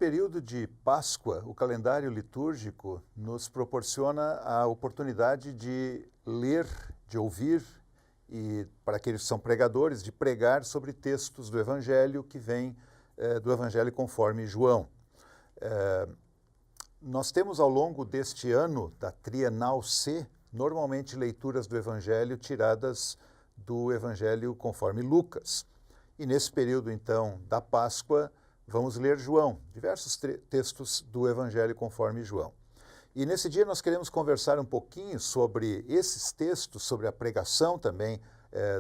período de Páscoa, o calendário litúrgico nos proporciona a oportunidade de ler, de ouvir e, para aqueles que são pregadores, de pregar sobre textos do Evangelho que vêm do Evangelho conforme João. Nós temos ao longo deste ano, da Trienal C, normalmente leituras do Evangelho tiradas do Evangelho conforme Lucas. E nesse período, então, da Páscoa, vamos ler João, diversos textos do Evangelho conforme João. E nesse dia nós queremos conversar um pouquinho sobre esses textos, sobre a pregação também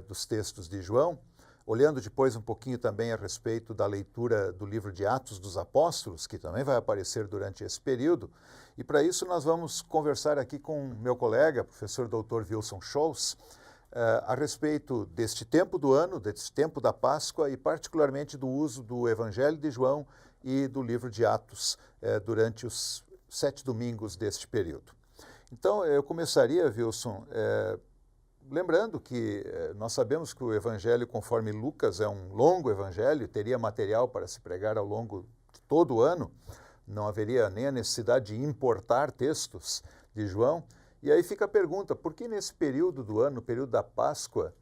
dos textos de João, olhando depois um pouquinho também a respeito da leitura do livro de Atos dos Apóstolos, que também vai aparecer durante esse período. E para isso nós vamos conversar aqui com meu colega, professor Dr. Wilson Scholz, a respeito deste tempo do ano, deste tempo da Páscoa e particularmente do uso do Evangelho de João e do livro de Atos durante os 7 domingos deste período. Então, eu começaria, Wilson, lembrando que nós sabemos que o Evangelho conforme Lucas é um longo Evangelho, teria material para se pregar ao longo de todo o ano, não haveria nem a necessidade de importar textos de João. E aí fica a pergunta, por que nesse período do ano, no período da Páscoa,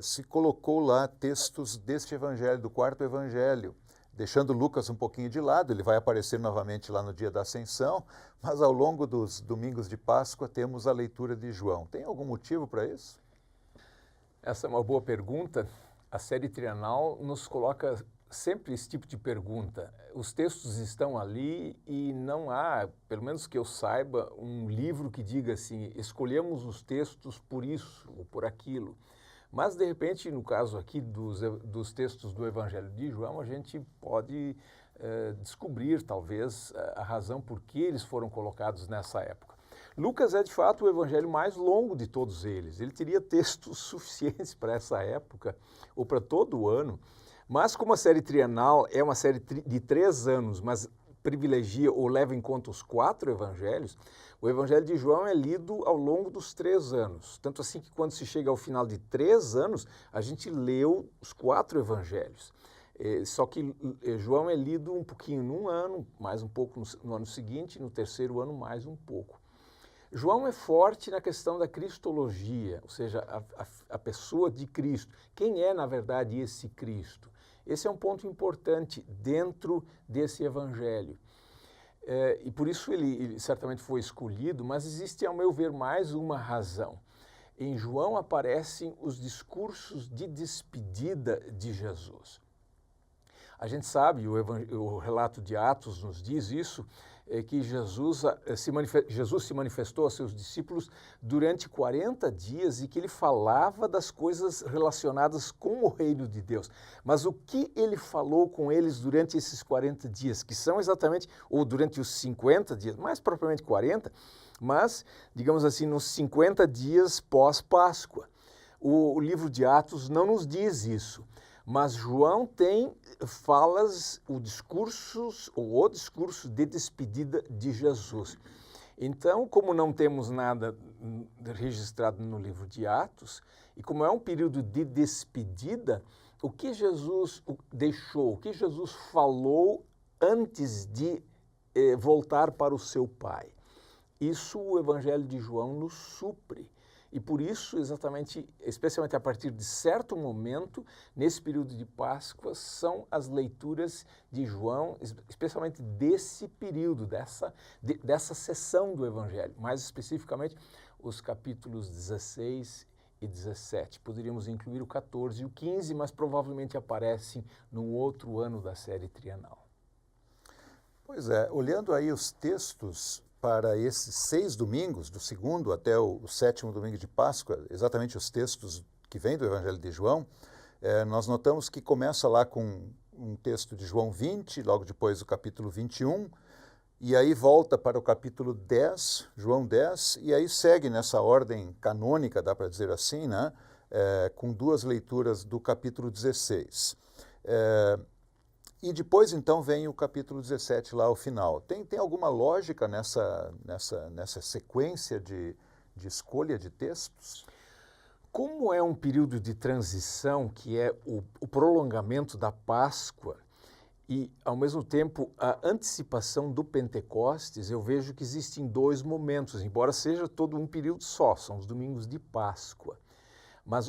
se colocou lá textos deste Evangelho, do quarto Evangelho, deixando Lucas um pouquinho de lado, ele vai aparecer novamente lá no dia da Ascensão, mas ao longo dos domingos de Páscoa temos a leitura de João. Tem algum motivo para isso? Essa é uma boa pergunta. A série trienal nos coloca sempre esse tipo de pergunta. Os textos estão ali e não há, pelo menos que eu saiba, um livro que diga assim, escolhemos os textos por isso ou por aquilo. Mas, de repente, no caso aqui dos textos do Evangelho de João, a gente pode descobrir, talvez, a razão por que eles foram colocados nessa época. Lucas é, de fato, o evangelho mais longo de todos eles. Ele teria textos suficientes para essa época ou para todo o ano. Mas como a série trienal é uma série de 3 anos, mas privilegia ou leva em conta os 4 evangelhos, o Evangelho de João é lido ao longo dos 3 anos. Tanto assim que quando se chega ao final de 3 anos, a gente leu os 4 evangelhos. Só que João é lido um pouquinho num ano, mais um pouco no ano seguinte, no terceiro ano mais um pouco. João é forte na questão da cristologia, ou seja, a pessoa de Cristo. Quem é, na verdade, esse Cristo? Esse é um ponto importante dentro desse evangelho. E por isso ele certamente foi escolhido, mas existe, ao meu ver, mais uma razão. Em João aparecem os discursos de despedida de Jesus. A gente sabe, o relato de Atos nos diz isso, que Jesus se manifestou a seus discípulos durante 40 dias e que ele falava das coisas relacionadas com o reino de Deus. Mas o que ele falou com eles durante esses 40 dias, que são exatamente, ou durante os 50 dias, mais propriamente 40, mas, digamos assim, nos 50 dias pós-Páscoa. O livro de Atos não nos diz isso. Mas João tem falas, o discurso de despedida de Jesus. Então, como não temos nada registrado no livro de Atos, e como é um período de despedida, o que Jesus deixou, o que Jesus falou antes de voltar para o seu Pai? Isso o Evangelho de João nos supre. E por isso, exatamente, especialmente a partir de certo momento, nesse período de Páscoa, são as leituras de João, especialmente desse período, dessa seção do Evangelho, mais especificamente os capítulos 16 e 17. Poderíamos incluir o 14 e o 15, mas provavelmente aparecem num outro ano da série trienal. Pois é, olhando aí os textos para esses 6 domingos, do 2º até o 7º domingo de Páscoa, exatamente os textos que vêm do Evangelho de João, nós notamos que começa lá com um texto de João 20, logo depois o capítulo 21, e aí volta para o capítulo 10, João 10, e aí segue nessa ordem canônica, dá para dizer assim, né? Com 2 leituras do capítulo 16. E depois, então, vem o capítulo 17 lá ao final. Tem alguma lógica nessa sequência de escolha de textos? Como é um período de transição, que é o prolongamento da Páscoa, E, ao mesmo tempo, a antecipação do Pentecostes, eu vejo que existem dois momentos, embora seja todo um período só, são os domingos de Páscoa. Mas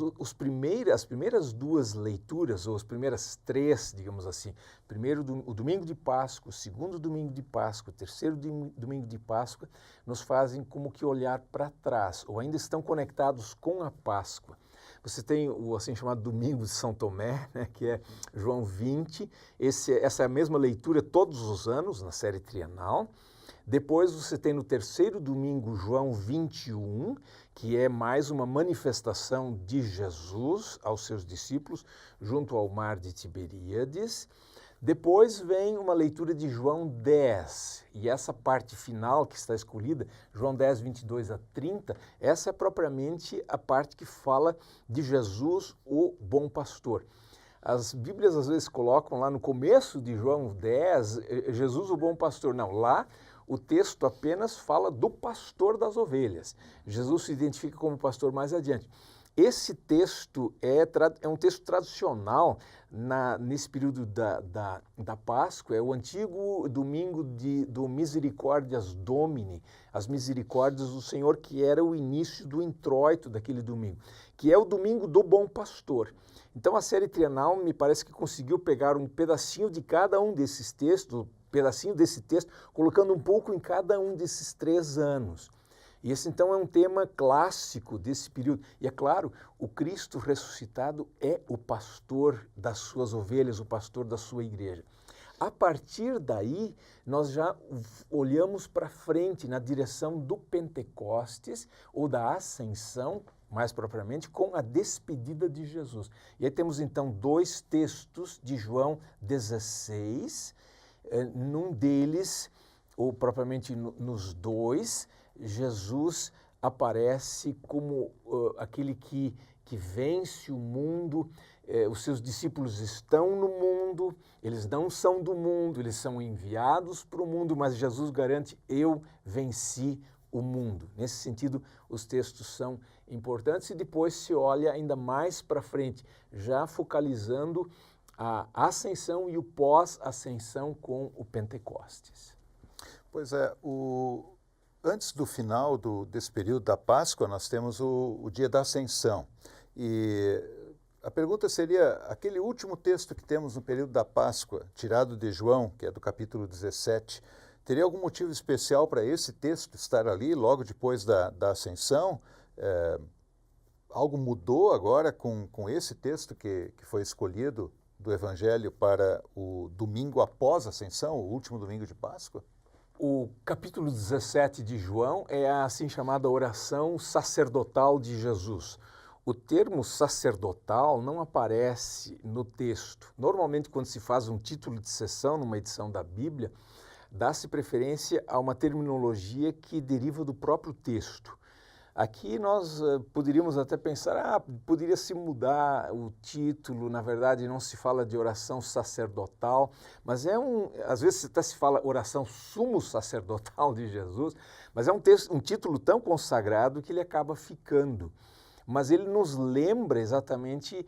as primeiras duas leituras, ou as primeiras três, digamos assim, primeiro o domingo de Páscoa, o segundo domingo de Páscoa, o terceiro domingo de Páscoa, nos fazem como que olhar para trás, ou ainda estão conectados com a Páscoa. Você tem o assim chamado Domingo de São Tomé, né, que é João 20, essa é a mesma leitura todos os anos na série trienal. Depois você tem no terceiro domingo João 21, que é mais uma manifestação de Jesus aos seus discípulos junto ao mar de Tiberíades. Depois vem uma leitura de João 10, e essa parte final que está escolhida, João 10, 22 a 30, essa é propriamente a parte que fala de Jesus, o bom pastor. As Bíblias às vezes colocam lá no começo de João 10, Jesus, o bom pastor. Não, lá o texto apenas fala do pastor das ovelhas. Jesus se identifica como pastor mais adiante. Esse texto é um texto tradicional nesse período da Páscoa, é o antigo domingo do Misericórdias Domini, as misericórdias do Senhor, que era o início do introito daquele domingo, que é o domingo do bom pastor. Então a série trienal me parece que conseguiu pegar um pedacinho de cada um desses textos, pedacinho desse texto, colocando um pouco em cada um desses 3 anos. E esse então é um tema clássico desse período. E é claro, o Cristo ressuscitado é o pastor das suas ovelhas, o pastor da sua igreja. A partir daí, nós já olhamos para frente na direção do Pentecostes ou da Ascensão, mais propriamente, com a despedida de Jesus. E aí temos então 2 textos de João 16, num deles, ou propriamente nos 2, Jesus aparece como aquele que vence o mundo, os seus discípulos estão no mundo, eles não são do mundo, eles são enviados para o mundo, mas Jesus garante, eu venci o mundo. Nesse sentido, os textos são importantes e depois se olha ainda mais para frente, já focalizando a ascensão e o pós-ascensão com o Pentecostes. Pois é, antes do final desse período da Páscoa, nós temos o dia da Ascensão. E a pergunta seria, aquele último texto que temos no período da Páscoa, tirado de João, que é do capítulo 17, teria algum motivo especial para esse texto estar ali logo depois da Ascensão? Algo mudou agora com esse texto que foi escolhido do Evangelho para o domingo após a Ascensão, o último domingo de Páscoa? O capítulo 17 de João é a assim chamada oração sacerdotal de Jesus. O termo sacerdotal não aparece no texto. Normalmente, quando se faz um título de sessão numa edição da Bíblia, dá-se preferência a uma terminologia que deriva do próprio texto. Aqui nós poderíamos até pensar, poderia se mudar o título, na verdade não se fala de oração sacerdotal, mas às vezes até se fala oração sumo sacerdotal de Jesus, mas é um título tão consagrado que ele acaba ficando. Mas ele nos lembra exatamente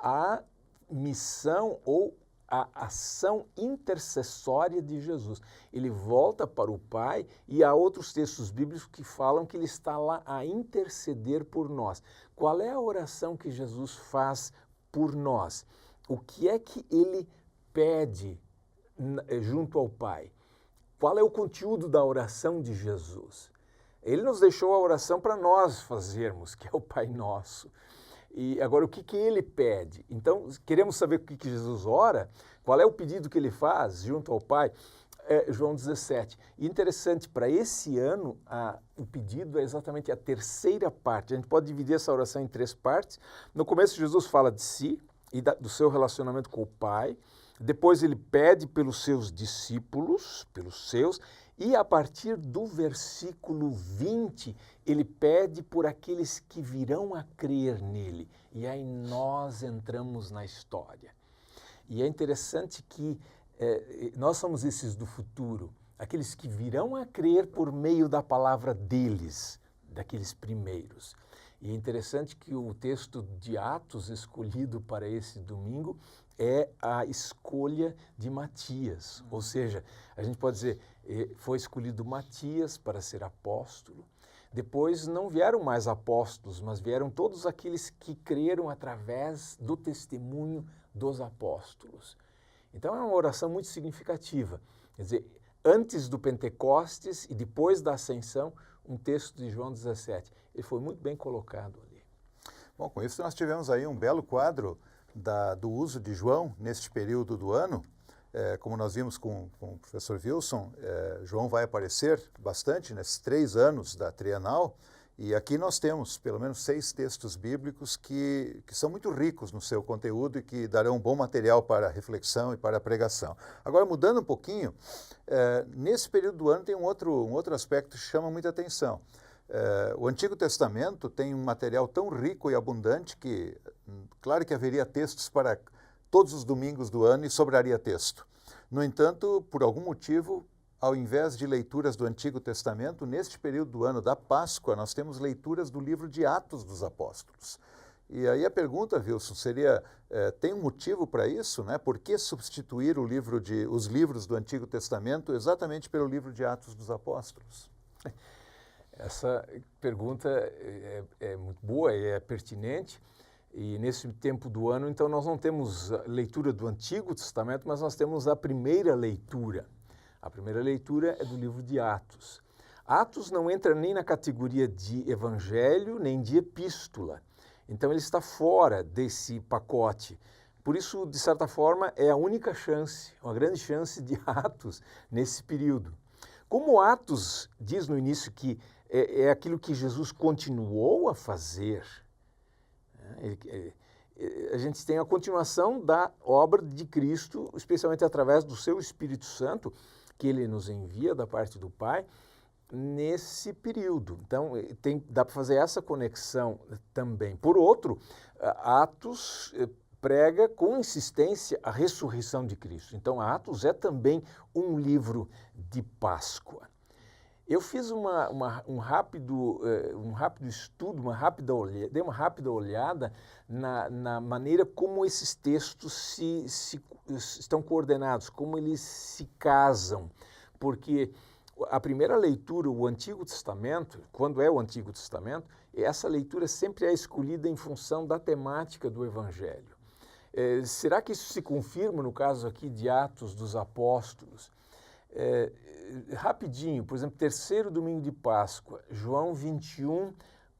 a missão ou a ação intercessória de Jesus. Ele volta para o Pai e há outros textos bíblicos que falam que ele está lá a interceder por nós. Qual é a oração que Jesus faz por nós? O que é que ele pede junto ao Pai? Qual é o conteúdo da oração de Jesus? Ele nos deixou a oração para nós fazermos, que é o Pai Nosso. E agora, o que ele pede? Então, queremos saber o que Jesus ora, qual é o pedido que ele faz junto ao Pai? João 17. E interessante, para esse ano, o pedido é exatamente a terceira parte. A gente pode dividir essa oração em 3 partes. No começo, Jesus fala de si e do seu relacionamento com o Pai. Depois, ele pede pelos seus discípulos, e a partir do versículo 20, ele pede por aqueles que virão a crer nele. E aí nós entramos na história. E é interessante que nós somos esses do futuro, aqueles que virão a crer por meio da palavra deles, daqueles primeiros. E é interessante que o texto de Atos escolhido para esse domingo é a escolha de Matias. Ou seja, a gente pode dizer, foi escolhido Matias para ser apóstolo. Depois não vieram mais apóstolos, mas vieram todos aqueles que creram através do testemunho dos apóstolos. Então é uma oração muito significativa. Quer dizer, antes do Pentecostes e depois da Ascensão, um texto de João 17. Ele foi muito bem colocado ali. Bom, com isso nós tivemos aí um belo quadro do uso de João neste período do ano. Como nós vimos com o professor Wilson, João vai aparecer bastante nesses 3 anos da trienal, e aqui nós temos pelo menos 6 textos bíblicos que são muito ricos no seu conteúdo e que darão um bom material para reflexão e para pregação. Agora, mudando um pouquinho, nesse período do ano tem um outro aspecto que chama muita atenção. O Antigo Testamento tem um material tão rico e abundante que, claro que haveria textos para todos os domingos do ano e sobraria texto. No entanto, por algum motivo, ao invés de leituras do Antigo Testamento, neste período do ano da Páscoa, nós temos leituras do livro de Atos dos Apóstolos. E aí a pergunta, Wilson, seria, tem um motivo para isso, né? Por que substituir os livros do Antigo Testamento exatamente pelo livro de Atos dos Apóstolos? Essa pergunta é muito boa e é pertinente. E nesse tempo do ano, então, nós não temos a leitura do Antigo Testamento, mas nós temos a primeira leitura. A primeira leitura é do livro de Atos. Atos não entra nem na categoria de evangelho, nem de epístola. Então, ele está fora desse pacote. Por isso, de certa forma, é a única chance, uma grande chance de Atos nesse período. Como Atos diz no início que é aquilo que Jesus continuou a fazer, a gente tem a continuação da obra de Cristo, especialmente através do seu Espírito Santo, que ele nos envia da parte do Pai, nesse período. Então, dá para fazer essa conexão também. Por outro, Atos prega com insistência a ressurreição de Cristo. Então, Atos é também um livro de Páscoa. Eu fiz um rápido estudo, dei uma rápida olhada na maneira como esses textos estão coordenados, como eles se casam, porque a primeira leitura, o Antigo Testamento, quando é o Antigo Testamento, essa leitura sempre é escolhida em função da temática do Evangelho. Será que isso se confirma no caso aqui de Atos dos Apóstolos? Rapidinho, por exemplo, terceiro domingo de Páscoa, João 21,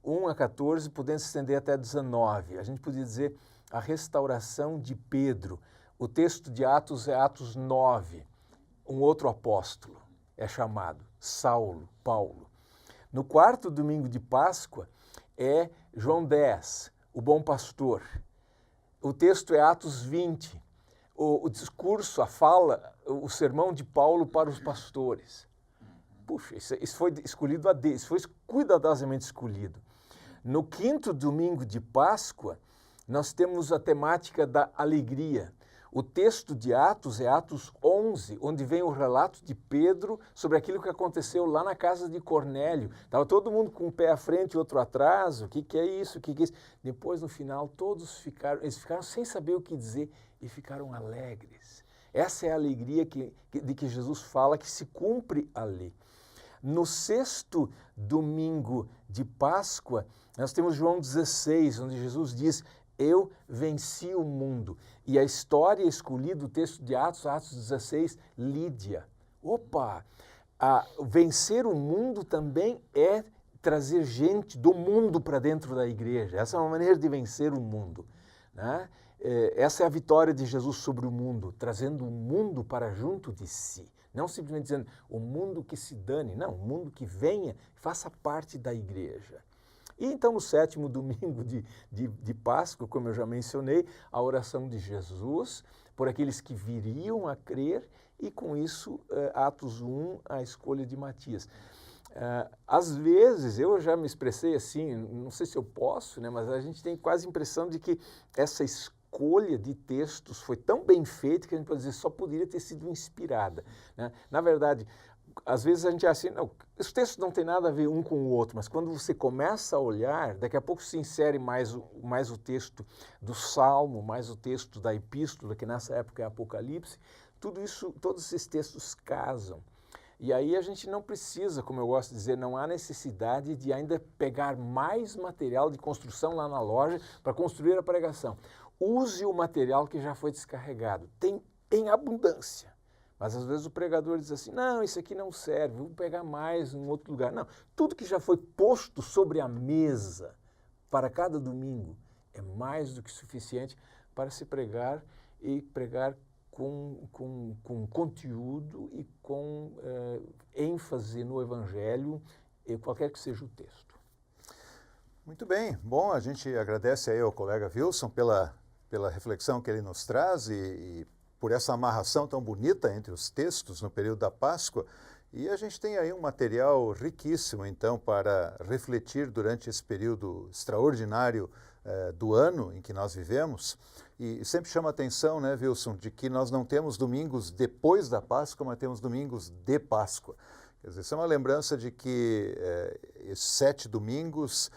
1 a 14, podendo se estender até 19. A gente podia dizer a restauração de Pedro. O texto de Atos é Atos 9. Um outro apóstolo é chamado Saulo, Paulo. No quarto domingo de Páscoa é João 10, o bom pastor. O texto é Atos 20. O discurso, a fala, o sermão de Paulo para os pastores. Puxa, isso foi escolhido a Deus, isso foi cuidadosamente escolhido. No quinto domingo de Páscoa, nós temos a temática da alegria. O texto de Atos é Atos 11, onde vem o relato de Pedro sobre aquilo que aconteceu lá na casa de Cornélio. Estava todo mundo com um pé à frente e outro atrás, o que é isso, o que é isso. Depois, no final, eles ficaram sem saber o que dizer e ficaram alegres. Essa é a alegria de que Jesus fala que se cumpre ali. No sexto domingo de Páscoa, nós temos João 16, onde Jesus diz: eu venci o mundo. E a história escolhida, o texto de Atos 16, Lídia. Opa! Vencer o mundo também é trazer gente do mundo para dentro da igreja. Essa é uma maneira de vencer o mundo, né? Essa é a vitória de Jesus sobre o mundo, trazendo o mundo para junto de si. Não simplesmente dizendo o mundo que se dane, não, o mundo que venha, faça parte da igreja. E então, no sétimo domingo de Páscoa, como eu já mencionei, a oração de Jesus por aqueles que viriam a crer e, com isso, Atos 1, a escolha de Matias. Às vezes, eu já me expressei assim, não sei se eu posso, né, mas a gente tem quase a impressão de que essa escolha de textos foi tão bem feita que a gente pode dizer só poderia ter sido inspirada, né? Na verdade, às vezes a gente acha assim, não, os textos não têm nada a ver um com o outro, mas quando você começa a olhar, daqui a pouco se insere mais o texto do Salmo, mais o texto da Epístola, que nessa época é Apocalipse, tudo isso, todos esses textos casam. E aí a gente não precisa, como eu gosto de dizer, não há necessidade de ainda pegar mais material de construção lá na loja para construir a pregação. Use o material que já foi descarregado, tem em abundância. Mas às vezes o pregador diz assim, não, isso aqui não serve, vou pegar mais em outro lugar. Não, tudo que já foi posto sobre a mesa para cada domingo é mais do que suficiente para se pregar e pregar com conteúdo e com ênfase no Evangelho, qualquer que seja o texto. Muito bem. Bom, a gente agradece aí ao colega Wilson pela reflexão que ele nos traz e por essa amarração tão bonita entre os textos no período da Páscoa. E a gente tem aí um material riquíssimo, então, para refletir durante esse período extraordinário do ano em que nós vivemos. E sempre chama a atenção, né, Wilson, de que nós não temos domingos depois da Páscoa, mas temos domingos de Páscoa. Quer dizer, isso é uma lembrança de que esses 7 domingos,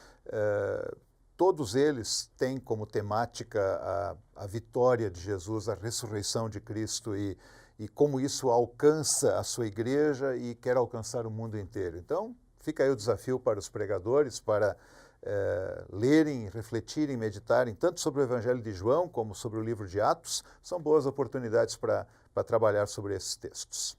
todos eles têm como temática a vitória de Jesus, a ressurreição de Cristo e como isso alcança a sua igreja e quer alcançar o mundo inteiro. Então, fica aí o desafio para os pregadores, para lerem, refletirem, meditarem tanto sobre o Evangelho de João como sobre o livro de Atos. São boas oportunidades para trabalhar sobre esses textos.